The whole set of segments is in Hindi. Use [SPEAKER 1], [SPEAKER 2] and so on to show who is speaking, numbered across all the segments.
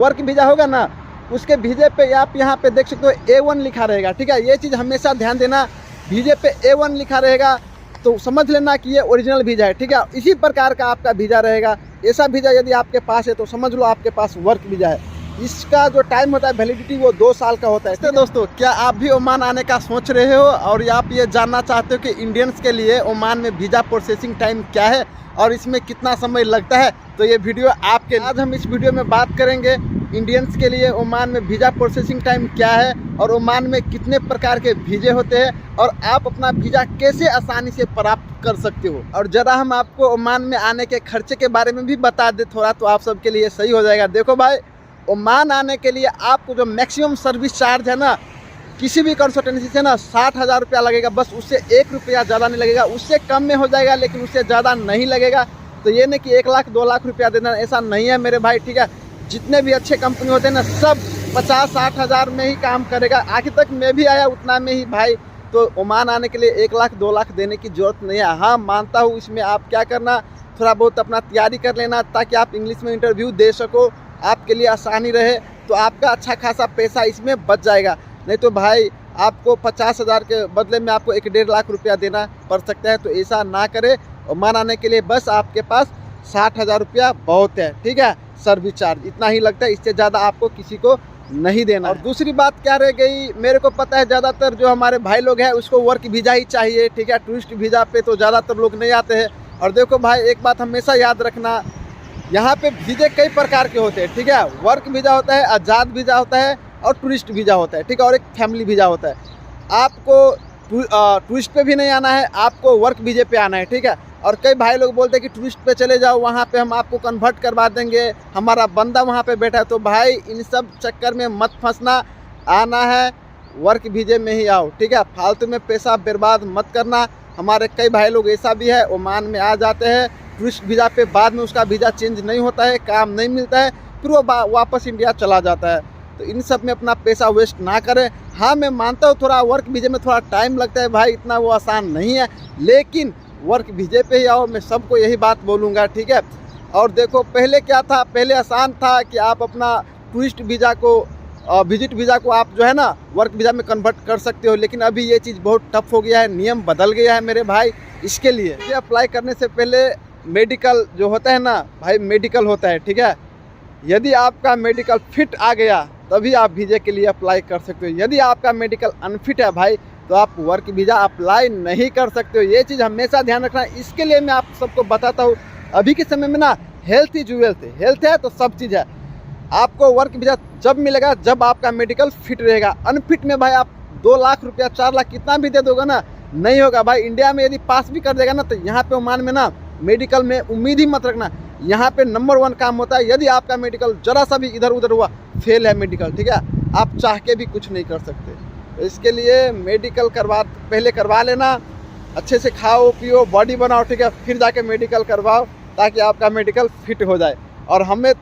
[SPEAKER 1] वर्क वीज़ा होगा ना, उसके वीज़े पे आप यहाँ पे देख सकते हो A1 लिखा रहेगा। ठीक है, ये चीज़ हमेशा ध्यान देना, वीज़े पे A1 लिखा रहेगा तो समझ लेना कि ये ओरिजिनल वीज़ा है। ठीक है, इसी प्रकार का आपका वीज़ा रहेगा। ऐसा वीज़ा यदि आपके पास है तो समझ लो आपके पास वर्क वीज़ा है। इसका जो टाइम होता है वैलिडिटी वो 2 साल का होता है। तो दोस्तों, क्या आप भी ओमान आने का सोच रहे हो और आप ये जानना चाहते हो कि इंडियंस के लिए ओमान में वीज़ा प्रोसेसिंग टाइम क्या है और इसमें कितना समय लगता है, तो ये वीडियो आपके। आज हम इस वीडियो में बात करेंगे इंडियंस के लिए ओमान में वीज़ा प्रोसेसिंग टाइम क्या है और ओमान में कितने प्रकार के वीज़े होते हैं और आप अपना वीज़ा कैसे आसानी से प्राप्त कर सकते हो। और ज़रा हम आपको ओमान में आने के खर्चे के बारे में भी बता दें थोड़ा, तो आप सबके लिए सही हो जाएगा। देखो भाई, ओमान आने के लिए आपको जो मैक्सिमम सर्विस चार्ज है ना, किसी भी कंसल्टेंसी से ना 60,000 रुपया लगेगा, बस उससे 1 रुपया ज़्यादा नहीं लगेगा। उससे कम में हो जाएगा लेकिन उससे ज़्यादा नहीं लगेगा। तो ये नहीं कि 1 लाख 2 लाख रुपया देना, ऐसा नहीं है मेरे भाई। ठीक है, जितने भी अच्छे कंपनी होते हैं ना, सब 50-60 हज़ार में ही काम करेगा। आखिर तक मैं भी आया उतना में ही भाई। तो ओमान आने के लिए 1 लाख 2 लाख देने की ज़रूरत नहीं है। हाँ, मानता हूँ इसमें आप क्या करना, थोड़ा बहुत अपना तैयारी कर लेना ताकि आप इंग्लिश में इंटरव्यू दे सको, आपके लिए आसानी रहे, तो आपका अच्छा खासा पैसा इसमें बच जाएगा। नहीं तो भाई आपको 50,000 के बदले में आपको 1-1.5 लाख रुपया देना पड़ सकता है। तो ऐसा ना करें। ओमान आने के लिए बस आपके पास 60,000 रुपया बहुत है। ठीक है, सर्विस चार्ज इतना ही लगता है, इससे ज़्यादा आपको किसी को नहीं देना। और दूसरी बात क्या रह गई, मेरे को पता है ज़्यादातर जो हमारे भाई लोग हैं उसको वर्क वीज़ा ही चाहिए। ठीक है, टूरिस्ट वीज़ा पे तो ज़्यादातर लोग नहीं आते हैं। और देखो भाई, एक बात हमेशा याद रखना, यहाँ पे वीज़े कई प्रकार के होते हैं। ठीक है, वर्क वीज़ा होता है, आज़ाद वीज़ा होता है और टूरिस्ट वीज़ा होता है। ठीक है, और एक फैमिली वीज़ा होता है। आपको टूरिस्ट पे भी नहीं आना है, आपको वर्क वीज़े पे आना है। ठीक है, और कई भाई लोग बोलते हैं कि टूरिस्ट पे चले जाओ, वहाँ पे हम आपको कन्वर्ट करवा देंगे, हमारा बंदा वहाँ पे बैठा है। तो भाई इन सब चक्कर में मत फंसना, आना है वर्क वीज़े में ही आओ। ठीक है, फालतू में पैसा बर्बाद मत करना। हमारे कई भाई लोग ऐसा भी है, ओमान में आ जाते हैं टूरिस्ट वीज़ा पे, बाद में उसका वीज़ा चेंज नहीं होता है, काम नहीं मिलता है, फिर वो वापस इंडिया चला जाता है। तो इन सब में अपना पैसा वेस्ट ना करें। हाँ, मैं मानता हूँ थोड़ा वर्क वीज़े में थोड़ा टाइम लगता है भाई, इतना वो आसान नहीं है, लेकिन वर्क वीज़े पे ही आओ, मैं सबको यही बात बोलूँगा। ठीक है, और देखो पहले क्या था, पहले आसान था कि आप अपना टूरिस्ट वीज़ा को विजिट वीज़ा को आप जो है ना वर्क वीज़ा में कन्वर्ट कर सकते हो, लेकिन अभी ये चीज़ बहुत टफ हो गया है, नियम बदल गया है मेरे भाई। इसके लिए अप्लाई करने से पहले मेडिकल जो होता है ना भाई, मेडिकल होता है। ठीक है, यदि आपका मेडिकल फिट आ गया तभी आप वीज़े के लिए अप्लाई कर सकते हो। यदि आपका मेडिकल अनफिट है भाई, तो आप वर्क वीज़ा अप्लाई नहीं कर सकते हो। ये चीज़ हमेशा ध्यान रखना। इसके लिए मैं आप सबको बताता हूँ, अभी के समय में ना हेल्थ इज वेल्थ है, हेल्थ है तो सब चीज़ है। आपको वर्क वीज़ा जब मिलेगा जब आपका मेडिकल फिट रहेगा। अनफिट में भाई आप 2 लाख रुपया 4 लाख कितना भी दे दोगे ना, नहीं होगा भाई। इंडिया में यदि पास भी कर देगा ना, तो यहाँ पे ओमान में ना मेडिकल में उम्मीद ही मत रखना। यहाँ पे नंबर 1 काम होता है, यदि आपका मेडिकल जरा सा भी इधर उधर हुआ, फेल है मेडिकल। ठीक है, आप चाह के भी कुछ नहीं कर सकते। तो इसके लिए मेडिकल पहले करवा लेना, अच्छे से खाओ पियो बॉडी बनाओ। ठीक है, फिर जाके मेडिकल करवाओ ताकि आपका मेडिकल फिट हो जाए। और हम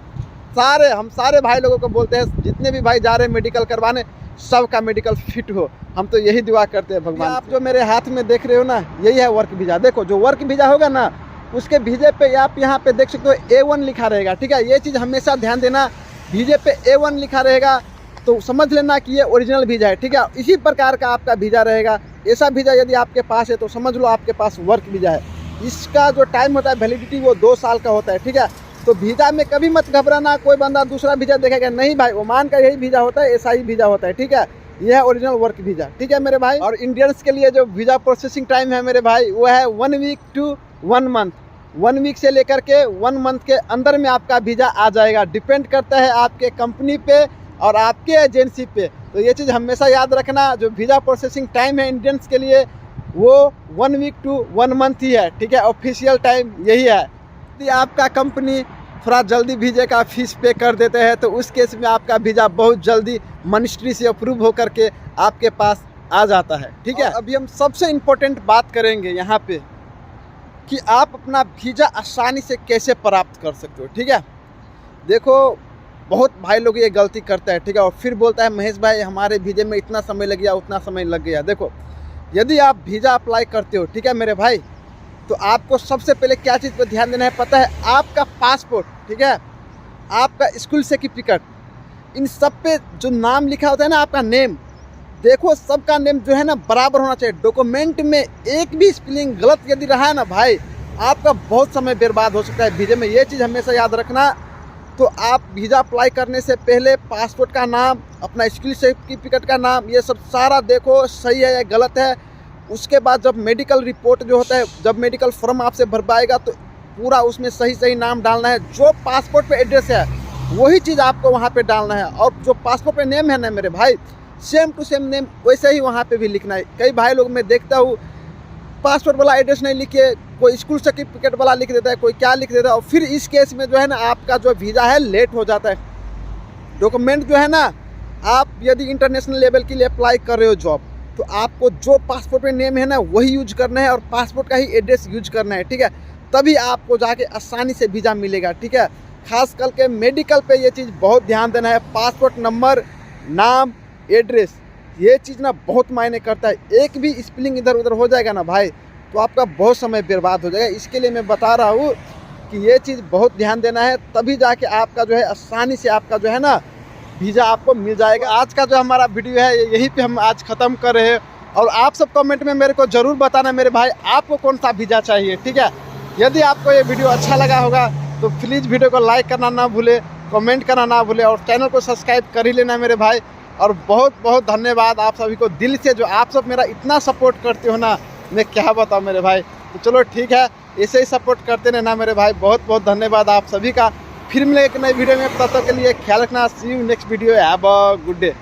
[SPEAKER 1] सारे भाई लोगों को बोलते हैं, जितने भी भाई जा रहे हैं मेडिकल करवाने, सबका मेडिकल फिट हो। हम तो यही दुआ करते हैं भगवान। आप जो मेरे हाथ में देख रहे हो ना, यही है वर्क वीज़ा। देखो, जो वर्क वीज़ा होगा ना, उसके वीज़े पे आप यहाँ पे देख सकते हो A1 लिखा रहेगा। ठीक है, ये चीज़ हमेशा ध्यान देना, वीज़े पे A1 लिखा रहेगा तो समझ लेना कि ये ओरिजिनल वीज़ा है। ठीक है, इसी प्रकार का आपका वीज़ा रहेगा। ऐसा वीज़ा यदि आपके पास है तो समझ लो आपके पास वर्क वीज़ा है। इसका जो टाइम होता है वैलिडिटी वो 2 साल का होता है। ठीक है, तो वीज़ा में कभी मत घबराना, कोई बंदा दूसरा वीज़ा देखेगा नहीं भाई, ओमान का यही वीज़ा होता है, ऐसा ही वीज़ा होता है। ठीक है, यह है ओरिजिनल वर्क वीज़ा। ठीक है मेरे भाई। और इंडियंस के लिए जो वीज़ा प्रोसेसिंग टाइम है मेरे भाई, वो है 1 वीक to 1 मंथ। 1 वीक से लेकर के 1 मंथ के अंदर में आपका वीज़ा आ जाएगा। डिपेंड करता है आपके कंपनी पे और आपके एजेंसी पे। तो ये चीज़ हमेशा याद रखना, जो वीज़ा प्रोसेसिंग टाइम है इंडियंस के लिए वो 1 वीक to 1 मंथ ही है। ठीक है, ऑफिशियल टाइम यही है। यदि आपका कंपनी थोड़ा जल्दी वीज़े का फीस पे कर देते हैं तो उस केस में आपका वीज़ा बहुत जल्दी मिनिस्ट्री से अप्रूव होकर के आपके पास आ जाता है। ठीक है, अभी हम सबसे इम्पोर्टेंट बात करेंगे यहाँ पे कि आप अपना वीज़ा आसानी से कैसे प्राप्त कर सकते हो। ठीक है, देखो बहुत भाई लोग ये गलती करता है। ठीक है, और फिर बोलता है महेश भाई हमारे वीज़े में इतना समय लग गया, उतना समय लग गया। देखो, यदि आप वीज़ा अप्लाई करते हो, ठीक है मेरे भाई, तो आपको सबसे पहले क्या चीज़ पर ध्यान देना है पता है? आपका पासपोर्ट। ठीक है, आपका स्कूल सर्टिफिकेट, इन सब पे जो नाम लिखा होता है ना, आपका नेम, देखो सबका नेम जो है ना बराबर होना चाहिए। डॉक्यूमेंट में एक भी स्पेलिंग गलत यदि रहा है ना भाई, आपका बहुत समय बर्बाद हो सकता है वीज़े में। ये चीज़ हमेशा याद रखना। तो आप वीज़ा अप्लाई करने से पहले पासपोर्ट का नाम, अपना स्किल सर्टिफिकेट का नाम, ये सब सारा देखो सही है या गलत है। उसके बाद जब मेडिकल रिपोर्ट जो होता है, जब मेडिकल फॉर्म आपसे भरवाएगा तो पूरा उसमें सही सही नाम डालना है। जो पासपोर्ट पे एड्रेस है वही चीज़ आपको वहाँ पे डालना है, और जो पासपोर्ट पे नेम है ना मेरे भाई, सेम टू सेम नेम वैसे ही वहाँ पे भी लिखना है। कई भाई लोग मैं देखता हूँ पासपोर्ट वाला एड्रेस नहीं लिखे, कोई स्कूल सर्टिफिकेट वाला लिख देता है, कोई क्या लिख देता है, और फिर इस केस में जो है ना आपका जो वीज़ा है लेट हो जाता है। डॉक्यूमेंट जो है ना, आप यदि इंटरनेशनल लेवल के लिए अप्लाई कर रहे हो जॉब, तो आपको जो पासपोर्ट पे नेम है ना वही यूज करना है, और पासपोर्ट का ही एड्रेस यूज करना है, ठीक है। तभी आपको जाके आसानी से वीज़ा मिलेगा, ठीक है। खास करके मेडिकल पे ये चीज़ बहुत ध्यान देना है। पासपोर्ट नंबर, नाम, एड्रेस, ये चीज़ ना बहुत मायने करता है। एक भी स्पेलिंग इधर उधर हो जाएगा ना भाई, तो आपका बहुत समय बर्बाद हो जाएगा। इसके लिए मैं बता रहा हूँ कि ये चीज़ बहुत ध्यान देना है, तभी जाके आपका जो है आसानी से आपका जो है ना वीज़ा आपको मिल जाएगा। आज का जो हमारा वीडियो है यहीं पे हम आज ख़त्म कर रहे हैं, और आप सब कमेंट में मेरे को ज़रूर बताना मेरे भाई आपको कौन सा वीज़ा चाहिए, ठीक है। यदि आपको ये वीडियो अच्छा लगा होगा तो प्लीज़ वीडियो को लाइक करना ना भूले, कमेंट करना ना भूले, और चैनल को सब्सक्राइब कर ही लेना मेरे भाई। और बहुत बहुत धन्यवाद आप सभी को दिल से, जो आप सब मेरा इतना सपोर्ट करते हो ना, मैं क्या बताऊँ मेरे भाई। तो चलो ठीक है, ऐसे ही सपोर्ट करते रहना मेरे भाई। बहुत बहुत धन्यवाद आप सभी का। फिर मिलेंगे एक नई वीडियो में, तब तक के लिए ख्याल रखना। See you next video, have a good day.